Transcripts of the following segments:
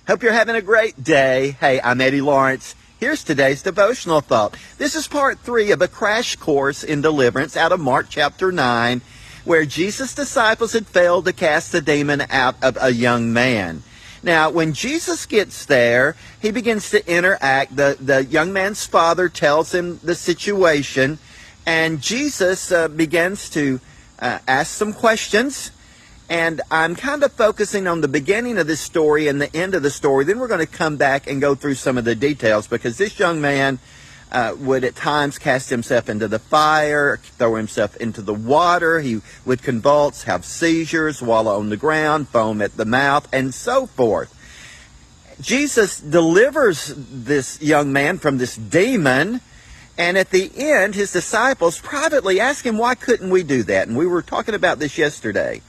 Hope you're having a great day. Hey, I'm Eddie Lawrence. Here's today's devotional thought. This is part 3 of a crash course in deliverance out of Mark chapter 9, where Jesus' disciples had failed to cast the demon out of a young man. Now, when Jesus gets there, he begins to interact. The young man's father tells him the situation, and Jesus begins to ask some questions. And I'm kind of focusing on the beginning of this story and the end of the story. Then we're going to come back and go through some of the details, because this young man would at times cast himself into the fire, throw himself into the water. He would convulse, have seizures, wallow on the ground, foam at the mouth, and so forth. Jesus delivers this young man from this demon, and at the end, his disciples privately ask him, why couldn't we do that? And we were talking about this yesterday.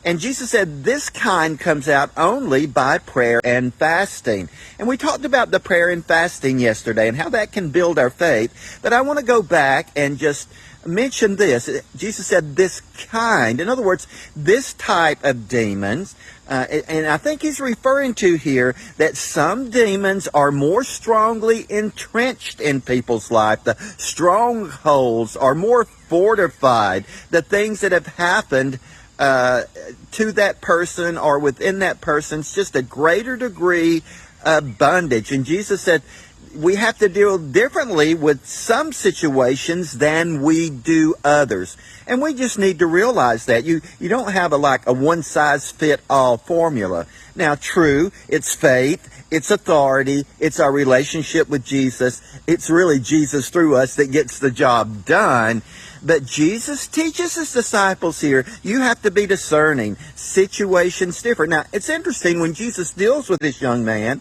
And Jesus said this kind comes out only by prayer and fasting. And we talked about the prayer and fasting yesterday and how that can build our faith. But I want to go back and just mention this. Jesus said this kind. In other words, this type of demons. And I think he's referring to here that some demons are more strongly entrenched in people's life. The strongholds are more fortified. The things that have happened to that person or within that person, it's just a greater degree of bondage. And Jesus said we have to deal differently with some situations than we do others. And we just need to realize that. You don't have a one-size-fit-all formula. Now, true, it's faith, it's authority, it's our relationship with Jesus. It's really Jesus through us that gets the job done. But Jesus teaches his disciples here, you have to be discerning. Situations differ. Now, it's interesting when Jesus deals with this young man,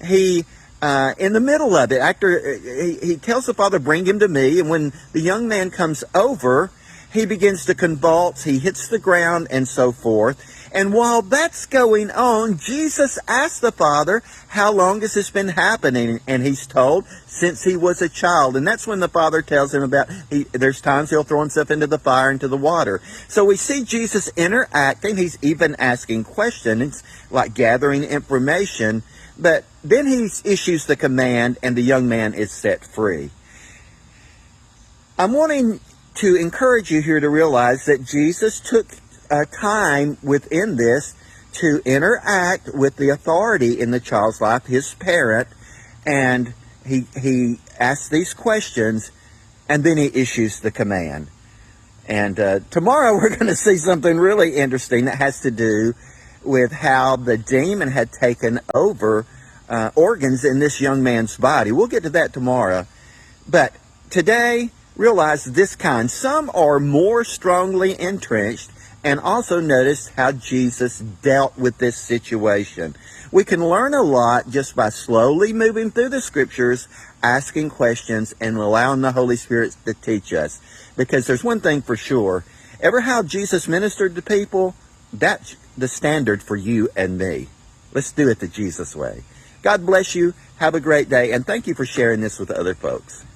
he, in the middle of it, after he tells the father, bring him to me. And when the young man comes over, he begins to convulse, he hits the ground, and so forth. And while that's going on, Jesus asks the father, how long has this been happening? And he's told, since he was a child. And that's when the father tells him about, there's times he'll throw himself into the fire, into the water. So we see Jesus interacting. He's even asking questions, like gathering information. But then he issues the command, and the young man is set free. I'm wanting to encourage you here to realize that Jesus took time within this to interact with the authority in the child's life, his parent, and he asks these questions, and then he issues the command. And tomorrow we're going to see something really interesting that has to do with how the demon had taken over organs in this young man's body. We'll get to that tomorrow. But today, realize this kind. Some are more strongly entrenched. And also notice how Jesus dealt with this situation. We can learn a lot just by slowly moving through the scriptures, asking questions, and allowing the Holy Spirit to teach us. Because there's one thing for sure. Ever how Jesus ministered to people, that's the standard for you and me. Let's do it the Jesus way. God bless you. Have a great day. And thank you for sharing this with other folks.